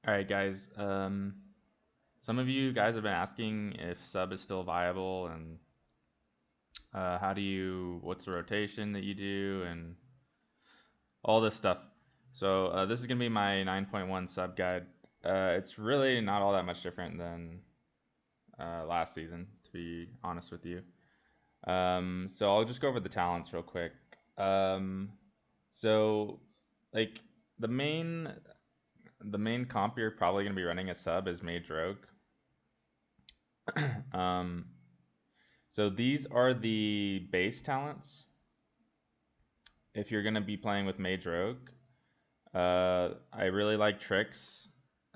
All right, guys. Some of you guys have been asking if sub is still viable and what's the rotation that you do and all this stuff. So this is gonna be my 9.1 sub guide. It's really not all that much different than last season, to be honest with you. So I'll just go over the talents real quick. Um, so like the main the main comp you're probably gonna be running a sub is Mage Rogue. Um, So these are the base talents. If you're gonna be playing with Mage Rogue, I really like Tricks.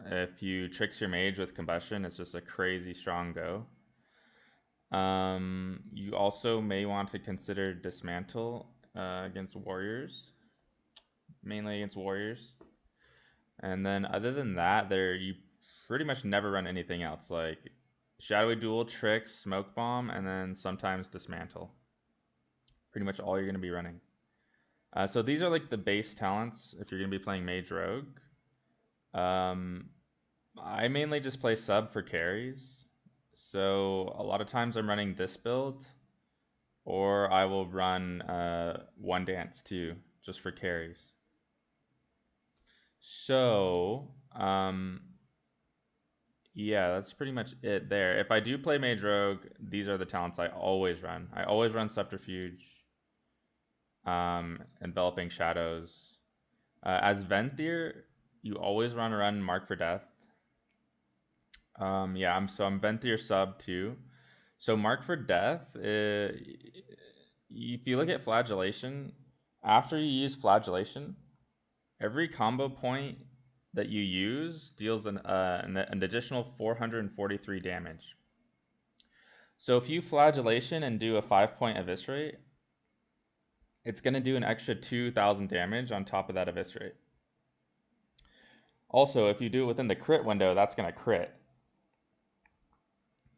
If you tricks your mage with Combustion, it's just a crazy strong go. You also may want to consider Dismantle against Warriors, mainly against Warriors. And then other than that, you pretty much never run anything else like Shadowy Duel, Tricks, Smoke Bomb, and then sometimes Dismantle. Pretty much all you're gonna be running. So these are like the base talents if you're going to be playing Mage Rogue. Um, I mainly just play sub for carries. So a lot of times I'm running this build, or I will run One Dance too, just for carries. So, yeah, that's pretty much it there. If I do play Mage Rogue, these are the talents I always run. I always run Subterfuge, Enveloping Shadows. As Venthyr, you always want to run Mark for Death. Yeah, I'm Venthyr sub too. So Mark for Death, if you look at Flagellation, after you use Flagellation, every combo point that you use deals an additional 443 damage. So if you Flagellation and do a 5-point Eviscerate, it's going to do an extra 2,000 damage on top of that Eviscerate. Also, if you do it within the crit window, that's going to crit.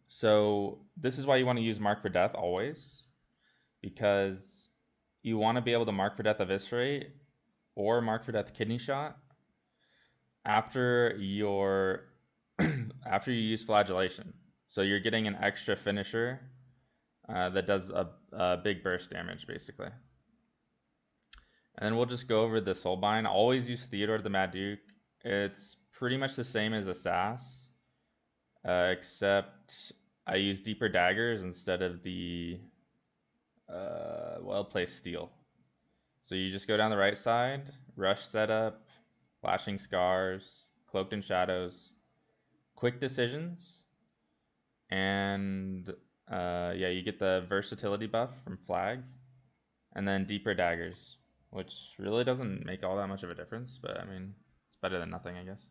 So this is why you want to use Mark for Death always, because you want to be able to Mark for Death Eviscerate or Mark for Death Kidney Shot after your after you use Flagellation. So you're getting an extra finisher that does a big burst damage basically. And then we'll just go over the Soulbind. Always use Theodore the Mad Duke. It's pretty much the same as Assas, except I use Deeper Daggers instead of the well-placed Steel. So you just go down the right side, Rush Setup, Flashing Scars, Cloaked in Shadows, Quick Decisions, and yeah, you get the versatility buff from Flag, and then Deeper Daggers, which really doesn't make all that much of a difference, but I mean, it's better than nothing, I guess.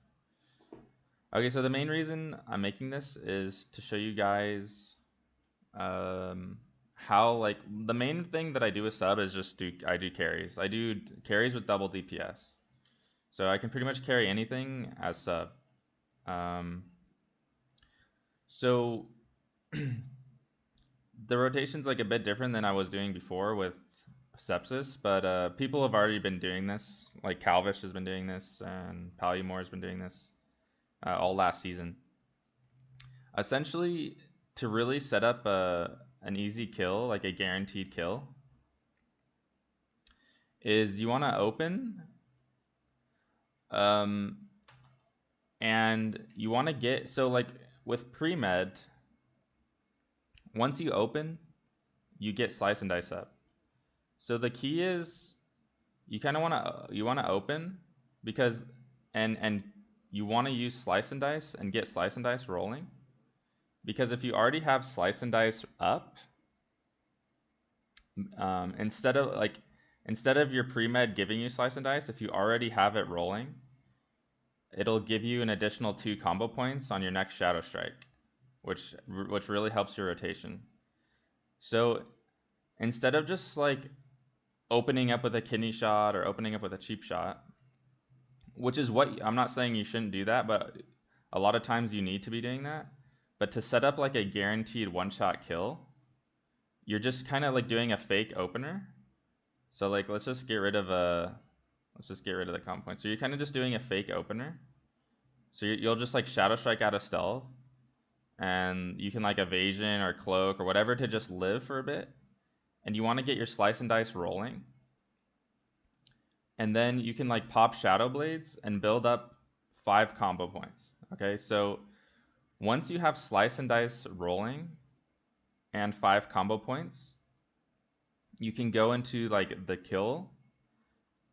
Okay, so the main reason I'm making this is to show you guys how, like, the main thing that I do with sub is I do carries. I do carries with double DPS. So I can pretty much carry anything as sub. Um, so the rotation's like a bit different than I was doing before with Sepsis, but people have already been doing this. Like Calvish has been doing this, and Palumore has been doing this all last season. Essentially, to really set up an easy kill, like a guaranteed kill, is you want to open, um, and you want to get, so like with pre-med, once you open, you get Slice and Dice up. So the key is you kind of want to open because and you want to use Slice and Dice and get Slice and Dice rolling, because if you already have Slice and Dice up, um, instead of like instead of your pre-med giving you Slice and Dice, if you already have it rolling, it'll give you an additional 2 combo points on your next Shadow Strike, which really helps your rotation. So instead of just like opening up with a kidney shot or opening up with a cheap shot, which is what I'm not saying you shouldn't do that, but a lot of times you need to be doing that. But to set up like a guaranteed one-shot kill, you're just kind of like doing a fake opener. So like let's just get rid of the comp point. So you're kind of just doing a fake opener. So you'll just like Shadow Strike out of stealth, and you can like evasion or cloak or whatever to just live for a bit. And you want to get your slice and dice rolling. And then you can like pop Shadow Blades and build up 5 combo points. Okay, so once you have slice and dice rolling and 5 combo points, you can go into like the kill.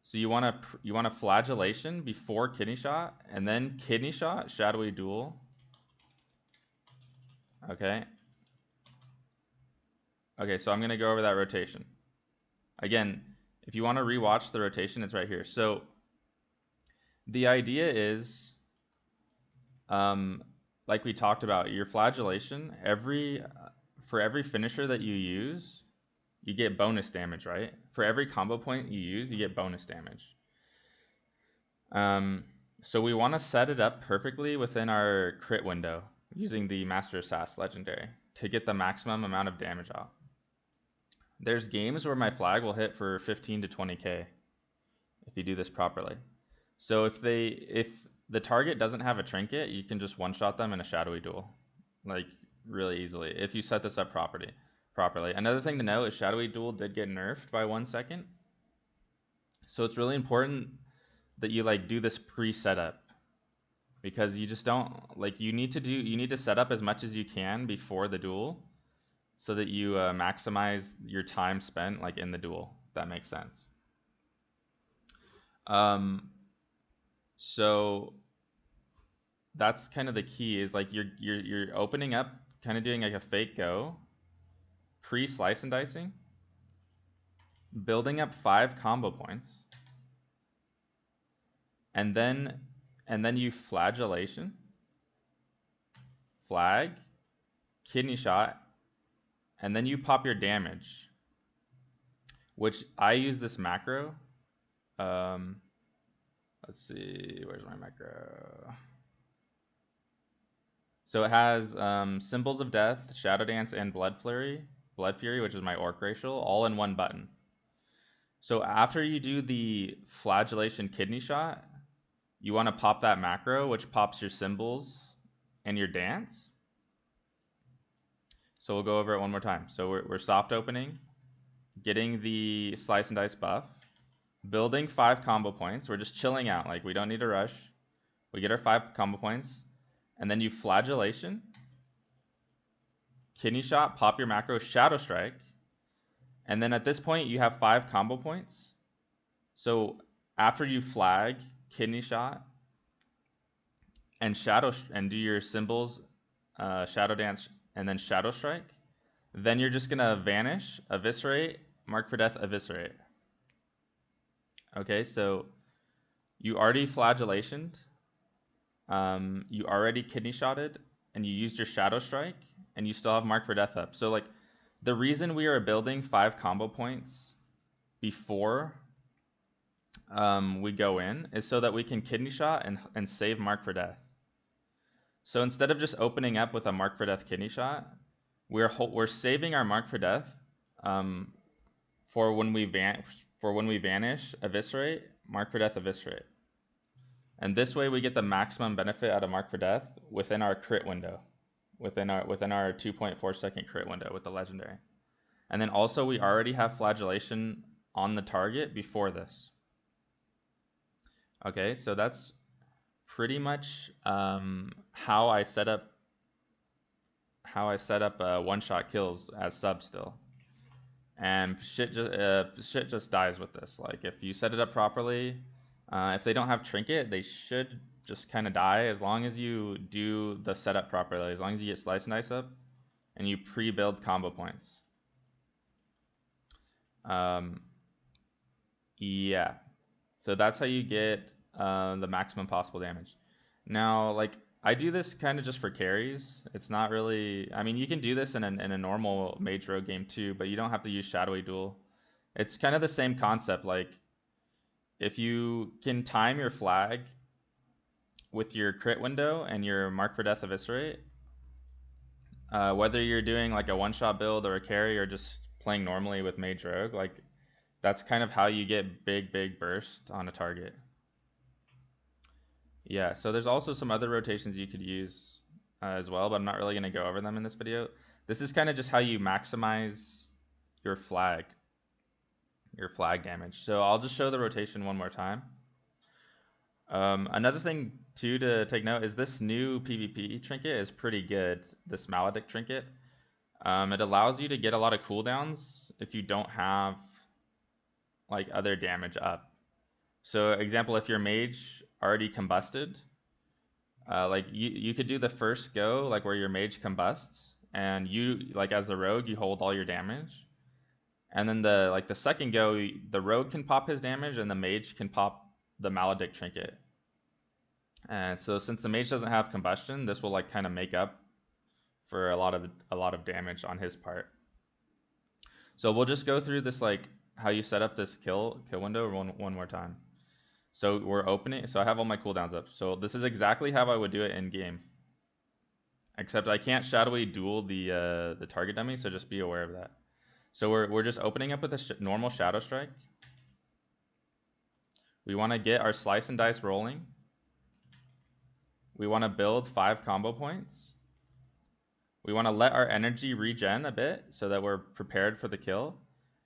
So you want a flagellation before kidney shot, and then kidney shot, shadowy duel. Okay. Okay, so I'm gonna go over that rotation. Again, if you want to rewatch the rotation, it's right here. So the idea is, like we talked about, your flagellation, for every finisher that you use, you get bonus damage, right? For every combo point you use, you get bonus damage. So we want to set it up perfectly within our crit window using the Master Assass legendary to get the maximum amount of damage out. There's games where my flag will hit for 15 to 20k if you do this properly. So if the target doesn't have a trinket, you can just one-shot them in a shadowy duel, like really easily if you set this up properly. Another thing to note is shadowy duel did get nerfed by 1 second. So it's really important that you like do this pre-setup, because you just don't like you need to set up as much as you can before the duel so that you maximize your time spent like in the duel. If that makes sense. So that's kind of the key, is like you're opening up, kind of doing like a fake go, pre-slice and dicing, building up 5 combo points, and then you flagellation, flag, kidney shot, and then you pop your damage, which I use this macro. Let's see, where's my macro? So it has Symbols of Death, Shadow Dance, and Blood Fury, which is my Orc Racial, all in one button. So after you do the flagellation kidney shot, you want to pop that macro, which pops your symbols and your dance. So we'll go over it one more time. So we're soft opening, getting the slice and dice buff, building 5 combo points. We're just chilling out, like we don't need to rush. We get our 5 combo points, and then you flagellation, kidney shot, pop your macro, shadow strike, and then at this point you have 5 combo points. So after you flag, kidney shot, and do your symbols, shadow dance, and then shadow strike, then you're just gonna vanish, eviscerate, mark for death, eviscerate. Okay, so you already flagellationed, you already kidney shotted, and you used your shadow strike, and you still have mark for death up. So like the reason we are building 5 combo points before we go in is so that we can kidney shot and save mark for death. So instead of just opening up with a mark for death kidney shot, we're saving our mark for death for when we vanish, eviscerate, mark for death, eviscerate. And this way we get the maximum benefit out of mark for death within our crit window, within our 2.4 second crit window with the legendary. And then also we already have flagellation on the target before this. Okay, so that's pretty much how I set up one-shot kills as sub still. And shit just dies with this. Like if you set it up properly, if they don't have trinket, they should just kind of die as long as you do the setup properly. As long as you get slice and dice up and you pre-build combo points. Yeah. So that's how you get the maximum possible damage. Now, like I do this kind of just for carries. It's not really. I mean, you can do this in a normal Mage Rogue game too, but you don't have to use Shadowy Duel. It's kind of the same concept. Like if you can time your flag with your crit window and your mark for death eviscerate, whether you're doing like a one-shot build or a carry or just playing normally with Mage Rogue, like that's kind of how you get big burst on a target. Yeah, so there's also some other rotations you could use as well, but I'm not really going to go over them in this video. This is kind of just how you maximize your flag, damage. So I'll just show the rotation one more time. Another thing too to take note is this new PvP trinket is pretty good, this Maledict trinket. It allows you to get a lot of cooldowns if you don't have like other damage up. So example, if your mage already combusted, like you could do the first go like where your mage combusts, and you like as a rogue you hold all your damage, and then the second go the rogue can pop his damage and the mage can pop the Maledict trinket. And so since the mage doesn't have combustion, this will like kind of make up for a lot of damage on his part. So we'll just go through this like how you set up this kill window one more time. So we're opening, so I have all my cooldowns up. So this is exactly how I would do it in game. Except I can't shadowy duel the target dummy, so just be aware of that. So we're just opening up with a normal Shadow Strike. We want to get our slice and dice rolling. We want to build 5 combo points. We want to let our energy regen a bit so that we're prepared for the kill.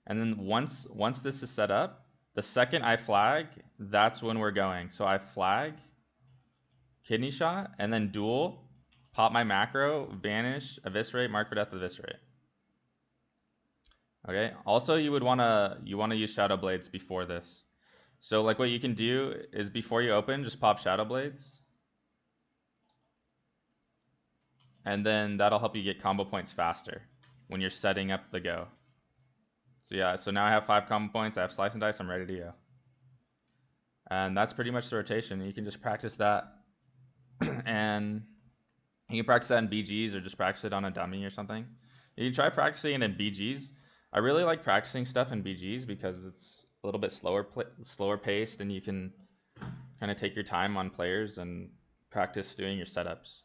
And then once this is set up, the second I flag, that's when we're going. So I flag, kidney shot, and then duel, pop my macro, vanish, eviscerate, mark for death, eviscerate. Okay. Also, you want to use Shadow Blades before this. So like what you can do is before you open, just pop Shadow Blades. And then that'll help you get combo points faster when you're setting up the go. So yeah, so now I have 5 combo points, I have slice and dice, I'm ready to go. And that's pretty much the rotation. You can just practice that. And you can practice that in BGs or just practice it on a dummy or something. You can try practicing it in BGs. I really like practicing stuff in BGs because it's a little bit slower paced, and you can kind of take your time on players and practice doing your setups.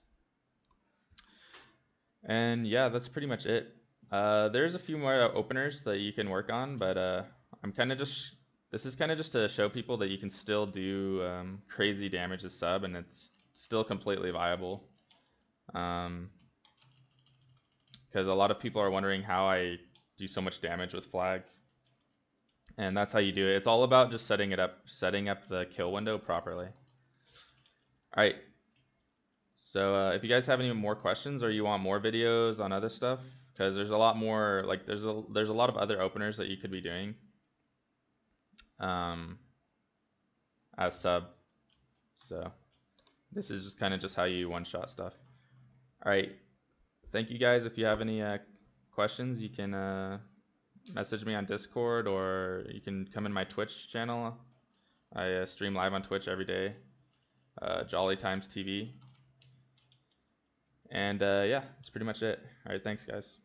And yeah, that's pretty much it. There's a few more openers that you can work on, but this is kind of just to show people that you can still do crazy damage as sub, and it's still completely viable. Because a lot of people are wondering how I do so much damage with flag, and that's how you do it. It's all about just setting up the kill window properly. All right. So if you guys have any more questions or you want more videos on other stuff, because there's a lot more, like there's a lot of other openers that you could be doing as sub. So this is just kind of just how you one-shot stuff. All right. Thank you guys. If you have any questions, you can message me on Discord, or you can come in my Twitch channel. I stream live on Twitch every day, Jolly Times TV. And yeah, that's pretty much it. All right, thanks guys.